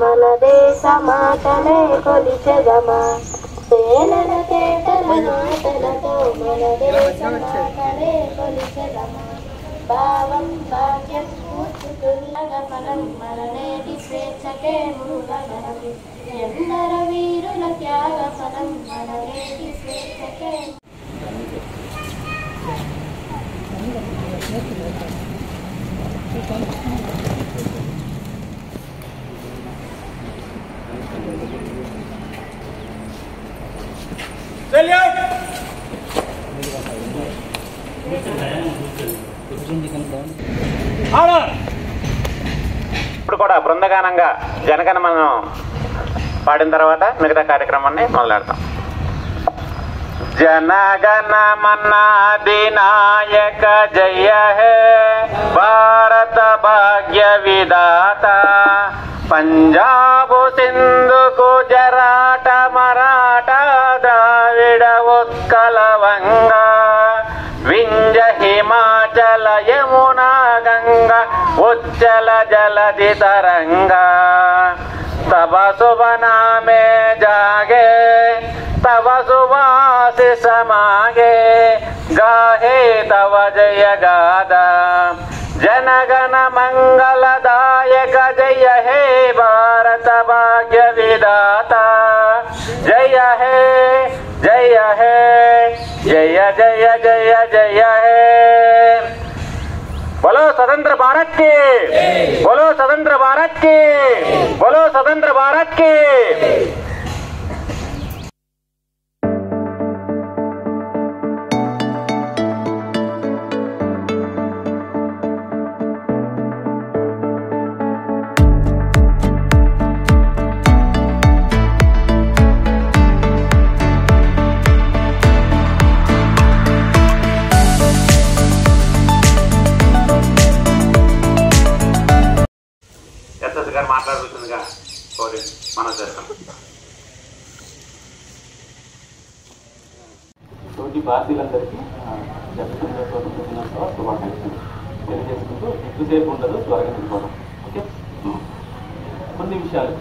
మన దేశ మాటలే కొలిచెదమా సేనల కేటల మాటలతో మన దేశ మాటలే కొలిచెదమా భావం భాగ్యం స్ఫూర్తితుల్యగమనం మన నేటి స్వేచ్ఛకే మూలధనం ఎందర వీరుల త్యాగ ఫలం మన నేటి స్వేచ్ఛకే ఇప్పుడు కూడా బృందగానంగా జనగణమనం పాడిన తర్వాత మిగతా కార్యక్రమాన్ని మొదలెడతాం. जनगणमन अधिनायक जय है भारत भाग्य विधाता पंजाब सिंधु गुजरात मराठा द्राविड उत्कल वंगा विंध्य हिमाचल यमुना गंगा उच्चल जलधि तरंगा तब शुभ नामे जागे तव सुवासिस मागे गाहे तव जय गादा जनगण मंगलदायक जय हे भारत भाग्य विधाता जय हे जय हे जय जय जय जय हे बोलो स्वतंत्र भारत की बोलो स्वतंत्र भारत की बोलो स्वतंत्र भारत की మాట్లాడుతుందిగా కోరి మనం చేస్తాం. తోటి భారతీయులందరికీ శుభాకాంక్షలు తెలియజేసుకుంటూ ఎక్కువసేపు ఉండదు, త్వరగా వెళ్ళిపోవడం. ఓకే,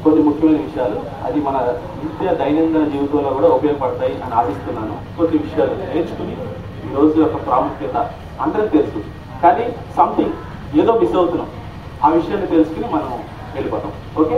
కొన్ని ముఖ్యమైన విషయాలు అది మన నిత్య దైనందిన జీవితంలో కూడా ఉపయోగపడతాయి అని ఆశిస్తున్నాను. కొన్ని విషయాలు నేర్చుకుని ఈ రోజు యొక్క ప్రాముఖ్యత అందరికీ తెలుసు, కానీ సంథింగ్ ఏదో మిస్ అవుతున్నాం. ఆ విషయాన్ని తెలుసుకుని మనం వెళ్ళిపోతాం. ఓకే,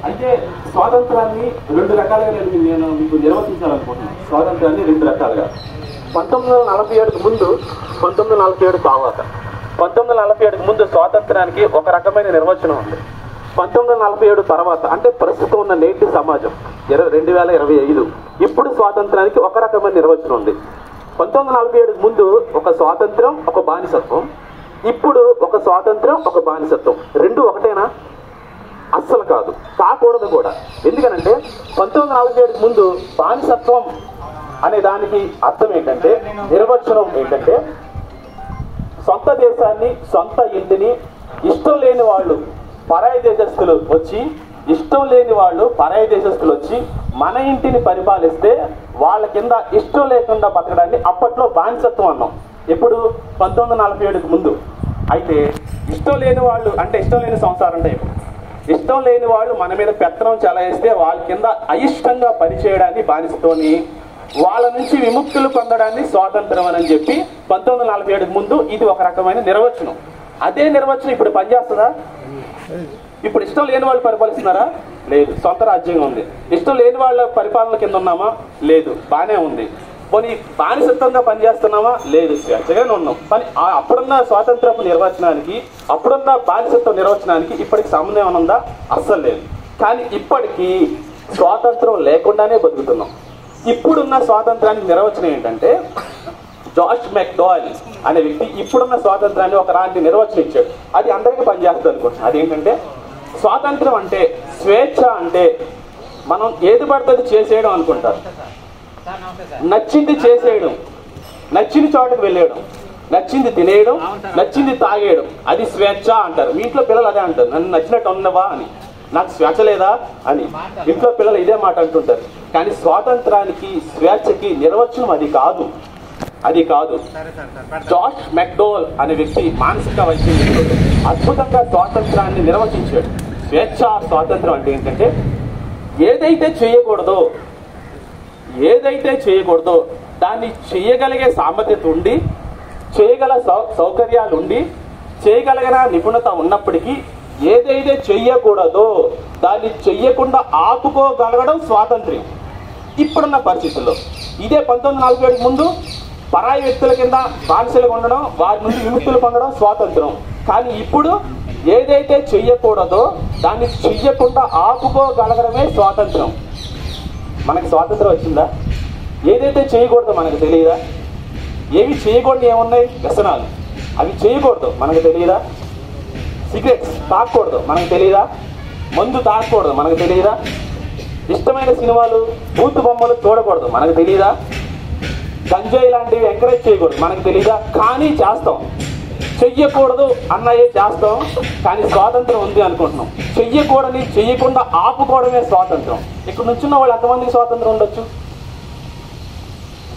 అయితే స్వాతంత్రాన్ని రెండు రకాలుగా నేను మీకు నిర్వచించాలనుకుంటున్నాను. స్వాతంత్రాన్ని రెండు రకాలుగా 1947కు ముందు, 1947 తర్వాత. 1947కు ముందు స్వాతంత్రానికి ఒక రకమైన నిర్వచనం ఉంది. 1947 తర్వాత అంటే ప్రస్తుతం ఉన్న నేటి సమాజం 2025 ఇప్పుడు స్వాతంత్రానికి ఒక రకమైన నిర్వచనం ఉంది. 1947కు ముందు ఒక స్వాతంత్రం, ఒక బానిసత్వం. ఇప్పుడు ఒక స్వాతంత్రం, ఒక బానిసత్వం. రెండు ఒకటేనా? అస్సలు కాదు, కాకూడదు కూడా. ఎందుకనంటే 1947కు ముందు బానిసత్వం అనే దానికి అర్థం ఏంటంటే, నిర్వచనం ఏంటంటే, సొంత దేశాన్ని, సొంత ఇంటిని ఇష్టం లేని వాళ్ళు పరాయి దేశస్తులు వచ్చి మన ఇంటిని పరిపాలిస్తే వాళ్ళ కింద ఇష్టం లేకుండా బతకడాన్ని అప్పట్లో బానిసత్వం అన్నాం. ఎప్పుడు? 1947కు ముందు. అయితే ఇష్టం లేని వాళ్ళు అంటే ఇష్టం లేని సంసారం అంటే ఇష్టం లేని వాళ్ళు మన మీద పెత్తనం చెలాయిస్తే వాళ్ళ కింద అయిష్టంగా పనిచేయడాన్ని బానిసతోని, వాళ్ళ నుంచి విముక్తులు పొందడాన్ని స్వాతంత్రం అని చెప్పి 1947కు ముందు ఇది ఒక రకమైన నిర్వచనం. అదే నిర్వచనం ఇప్పుడు పనిచేస్తుందా? ఇప్పుడు ఇష్టం లేని వాళ్ళు పరిపాలిస్తున్నారా? లేదు, సొంత రాజ్యంగా ఉంది. ఇష్టం లేని వాళ్ళ పరిపాలన కింద ఉన్నామా? లేదు, బాగానే ఉంది. పోనీ బానిసత్వంగా పనిచేస్తున్నామా? లేదు, స్వేచ్ఛగానే ఉన్నాం. కానీ అప్పుడున్న స్వాతంత్రపు నిర్వచనానికి, అప్పుడున్న బానిసత్వ నిర్వచనానికి ఇప్పటికి సంబంధం ఏమైనా ఉందా? అస్సలు లేదు. కానీ ఇప్పటికీ స్వాతంత్రం లేకుండానే బతుకుతున్నాం. ఇప్పుడున్న స్వాతంత్రానికి నిర్వచనం ఏంటంటే, జార్జ్ మెక్డోవెల్ అనే వ్యక్తి ఇప్పుడున్న స్వాతంత్రాన్ని ఒకలాంటి నిర్వచనం ఇచ్చాడు. అది అందరికీ పనిచేస్తుంది అనుకుంటున్నాను. అదేంటంటే, స్వాతంత్రం అంటే, స్వేచ్ఛ అంటే మనం ఏది పడుతుంది చేసేయడం అనుకుంటారు. నచ్చింది చేసేయడం, నచ్చిన చోటకు వెళ్ళేయడం, నచ్చింది తినేయడం, నచ్చింది తాగేయడం, అది స్వేచ్ఛ అంటారు. మీ ఇంట్లో పిల్లలు అదే అంటారు, నన్ను నచ్చినట్టు ఉన్నవా అని, నాకు స్వేచ్ఛ లేదా అని ఇంట్లో పిల్లలు ఇదే మాట అంటుంటారు. కానీ స్వాతంత్రానికి, స్వేచ్ఛకి నిర్వచనం అది కాదు. జార్జ్ మెక్డోవెల్ అనే వ్యక్తి మానసిక వైద్యుడు అద్భుతంగా స్వాతంత్రాన్ని నిర్వచించాడు. స్వేచ్ఛ స్వాతంత్రం అంటే ఏంటంటే ఏదైతే చేయకూడదో దాన్ని చేయగలిగే సామర్థ్యత ఉండి, చేయగల సౌకర్యాలు ఉండి, చేయగలిగిన నిపుణత ఉన్నప్పటికీ ఏదైతే చెయ్యకూడదో దాన్ని చెయ్యకుండా ఆపుకోగలగడం స్వాతంత్ర్యం. ఇప్పుడున్న పరిస్థితుల్లో ఇదే 1947 ముందు పరాయి వ్యక్తుల కింద బానిసలుగా ఉండడం, వారి నుండి విముక్తులు పొందడం స్వాతంత్రం. కానీ ఇప్పుడు ఏదైతే చెయ్యకూడదో దాన్ని చెయ్యకుండా ఆపుకోగలగడమే స్వాతంత్రం. మనకి స్వాతంత్రం వచ్చిందా? ఏదైతే చేయకూడదో మనకు తెలియదా? ఏవి చేయకూడదు ఏమున్నాయి? వ్యసనాలు, అవి చేయకూడదు మనకు తెలియదా? సిగరెట్స్ తాగకూడదు మనకు తెలియదా? మందు తాగకూడదు మనకు తెలియదా? ఇష్టమైన సినిమాలు, బూతు బొమ్మలు చూడకూడదు మనకు తెలియదా? గంజాయి లాంటివి ఎంకరేజ్ చేయకూడదు మనకు తెలియదా? కానీ చేస్తాం. చెయ్యకూడదు అన్నయే చేస్తాం, కానీ స్వాతంత్రం ఉంది అనుకుంటున్నాం. చెయ్యకుండా ఆపుకోవడమే స్వాతంత్రం. ఇక్కడ నుంచున్న వాళ్ళు ఎంతమందికి స్వాతంత్రం ఉండొచ్చు?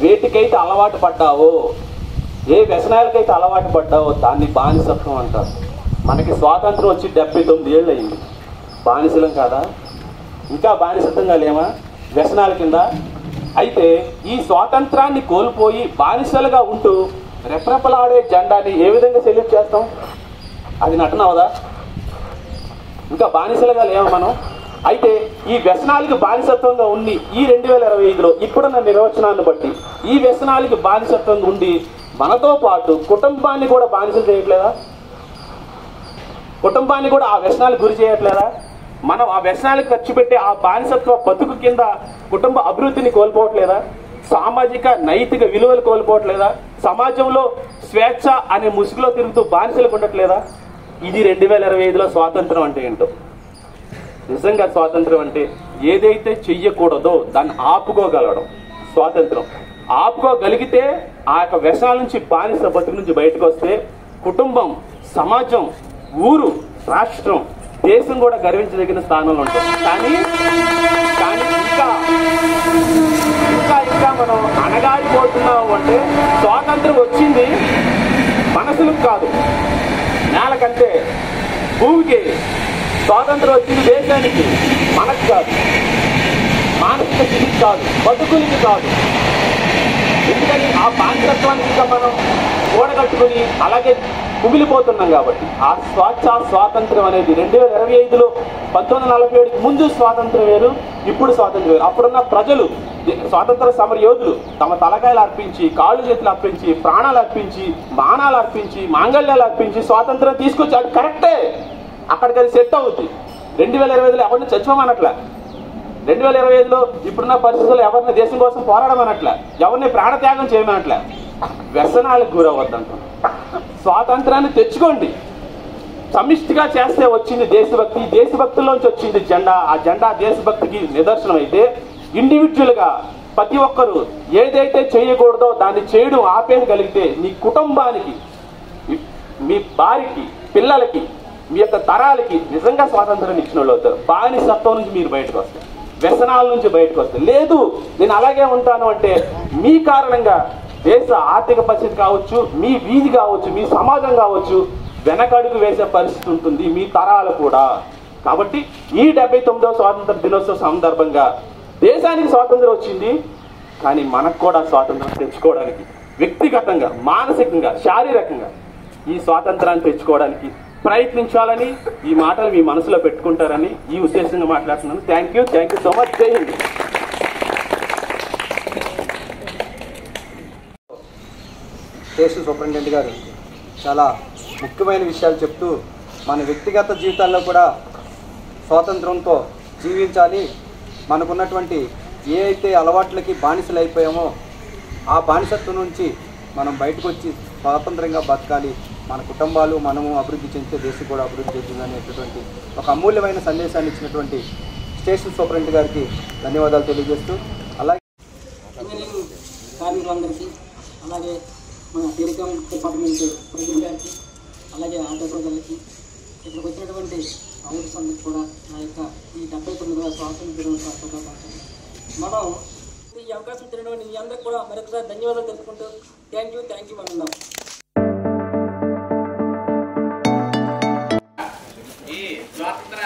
వేటికైతే అలవాటు పడ్డావో, ఏ వ్యసనాలకైతే అలవాటు పడ్డావో దాన్ని బానిసత్వం అంటారు. మనకి స్వాతంత్రం వచ్చి 79 ఏళ్ళు అయింది. బానిసలం కాదా? ఇంకా బానిసత్వంగా లేమా? వ్యసనాల కింద. అయితే ఈ స్వాతంత్రాన్ని కోల్పోయి బానిసలుగా ఉంటూ రెపరెపలాడే జెండాని ఏ విధంగా సెల్యూట్ చేస్తాం? అది నటన అవదా? ఇంకా బానిసలుగా లేమా మనం? అయితే ఈ వ్యసనాలకి బానిసత్వంగా ఉండి ఈ 2025లో ఇప్పుడున్న నిర్వచనాన్ని బట్టి ఈ వ్యసనాలకి బానిసత్వంగా ఉండి మనతో పాటు కుటుంబాన్ని కూడా బానిసలు చేయట్లేదా? కుటుంబాన్ని కూడా ఆ వ్యసనాలకు గురి చేయట్లేదా? మనం ఆ వ్యసనాలకు ఖర్చు పెట్టే ఆ బానిసత్వ బతుకు కింద కుటుంబ అభివృద్ధిని కోల్పోవట్లేదా? సామాజిక నైతిక విలువలు కోల్పోవట్లేదా? సమాజంలో స్వేచ్ఛ అనే ముసుగులో తిరుగుతూ బానిసలకు ఉండట్లేదా? ఇది 2025లో స్వాతంత్రం అంటే ఏంటో. నిజంగా స్వాతంత్రం అంటే ఏదైతే చెయ్యకూడదో దాన్ని ఆపుకోగలగడం స్వాతంత్రం. ఆపుకోగలిగితే ఆ యొక్క వ్యసనాల నుంచి, బానిస బతుకు నుంచి బయటకు వస్తే కుటుంబం, సమాజం, ఊరు, రాష్ట్రం, దేశం కూడా గర్వించదగిన స్థానంలో ఉంటుంది. కానీ ఇంకా మనం అణగారిపోతున్నాము అంటే స్వాతంత్రం వచ్చింది మనసులకు కాదు, నేలకంటే, భూమికి. స్వాతంత్రం వచ్చింది దేశానికి, మనకు కాదు, మానసిక స్థితికి కాదు, బతుకులకి కాదు. ఎందుకని ఆ బానిసత్వాన్ని ఇంకా మనం కూడగట్టుకుని అలాగే కుమిలిపోతున్నాం కాబట్టి. ఆ స్వాతంత్రం అనేది 2025లో 1947కి ముందు స్వాతంత్రం వేరు, ఇప్పుడు స్వాతంత్రం వేరు. అప్పుడున్న ప్రజలు, స్వాతంత్ర సమర యోధులు తమ తలకాయలు అర్పించి, కాళ్ళు చేతులు అర్పించి, ప్రాణాలు అర్పించి, మానాలు అర్పించి, మాంగళ్యాలు అర్పించి స్వాతంత్రం తీసుకొచ్చి, అది కరెక్టే, అక్కడికి అది సెట్ అవుద్ది. 2025లో ఎవరిని చచ్చిపోమనట్లే. 2025లో ఇప్పుడున్న పరిస్థితుల్లో ఎవరిని దేశం కోసం పోరాడమనట్లే, ఎవరిని ప్రాణత్యాగం చేయమనట్లే. వ్యసనాలకు గురవద్దంటాం. స్వాతంత్రాన్ని తెచ్చుకోండి. సమిష్టిగా చేస్తే వచ్చింది దేశభక్తి, దేశభక్తిలోంచి వచ్చింది జెండా. ఆ జెండా దేశభక్తికి నిదర్శనం. అయితే ఇండివిజువల్గా ప్రతి ఒక్కరూ ఏదైతే చేయకూడదో దాన్ని చేయడం ఆపేయగలిగితే నీ కుటుంబానికి, మీ భార్యకి, పిల్లలకి, మీ యొక్క తరాలకి నిజంగా స్వాతంత్రం ఇచ్చిన వాళ్ళు అవుతారు. బానిసత్వం నుంచి మీరు బయటకు వస్తారు, వ్యసనాల నుంచి బయటకు వస్తారు. లేదు నేను అలాగే ఉంటాను అంటే మీ కారణంగా దేశ ఆర్థిక పరిస్థితి కావచ్చు, మీ వీధి కావచ్చు, మీ సమాజం కావచ్చు వెనకడుగు వేసే పరిస్థితి ఉంటుంది, మీ తరాలు కూడా. కాబట్టి ఈ 79వ స్వాతంత్ర దినోత్సవ సందర్భంగా దేశానికి స్వాతంత్రం వచ్చింది, కానీ మనకు కూడా స్వాతంత్రం తెచ్చుకోవడానికి వ్యక్తిగతంగా, మానసికంగా, శారీరకంగా ఈ స్వాతంత్రాన్ని తెచ్చుకోవడానికి ప్రయత్నించాలని, ఈ మాటలు మీ మనసులో పెట్టుకుంటారని ఈ ఉద్దేశంగా మాట్లాడుతున్నాను. Thank you so much. జై హింద్. స్టేషన్ సూపరింటెండెంట్ గారు చాలా ముఖ్యమైన విషయాలు చెప్తూ మన వ్యక్తిగత జీవితాల్లో కూడా స్వాతంత్రంతో జీవించాలి, మనకున్నటువంటి ఏ అయితే అలవాట్లకి బానిసలు అయిపోయామో ఆ బానిసత్వం నుంచి మనం బయటకు వచ్చి స్వాతంత్రంగా బతకాలి, మన కుటుంబాలు మనము అభివృద్ధి చెందితే దేశం కూడా అభివృద్ధి చెందుతుంది అనేటటువంటి ఒక అమూల్యమైన సందేశాన్ని ఇచ్చినటువంటి స్టేషన్ సూపరింటెండెంట్ గారికి ధన్యవాదాలు తెలియజేస్తూ, అలాగే కార్మికులందరికీ, అలాగే మన టెలికాం డిపార్ట్మెంట్ ప్రెసిడెంట్ గారికి, అలాగే ఆటో సోదరులకి, ఇక్కడికి వచ్చినటువంటి ఆఫీసర్స్ అందరికీ కూడా నా యొక్క ఈ 79వ స్వాతంత్ర దినోత్సవ శుభాకాంక్షలు. మనం ఈ అవకాశం ఇచ్చినటువంటి మీ అందరికీ కూడా మరొకసారి ధన్యవాదాలు తెలుసుకుంటూ థ్యాంక్ యూ అన్నాం. ఈ స్వాతంత్ర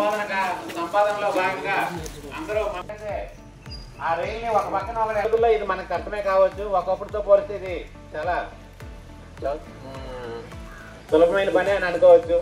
సంపాదనలో భాగంగా అందరూ ఆ రైల్ని ఒక పక్కన ఒక అడుగుల్లో ఇది మనకు కష్టమే కావచ్చు, ఒకప్పుడుతో పోలిస్తే ఇది చాలా సులభమైన పని అని అనుకోవచ్చు.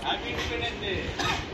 Happy Independence Day.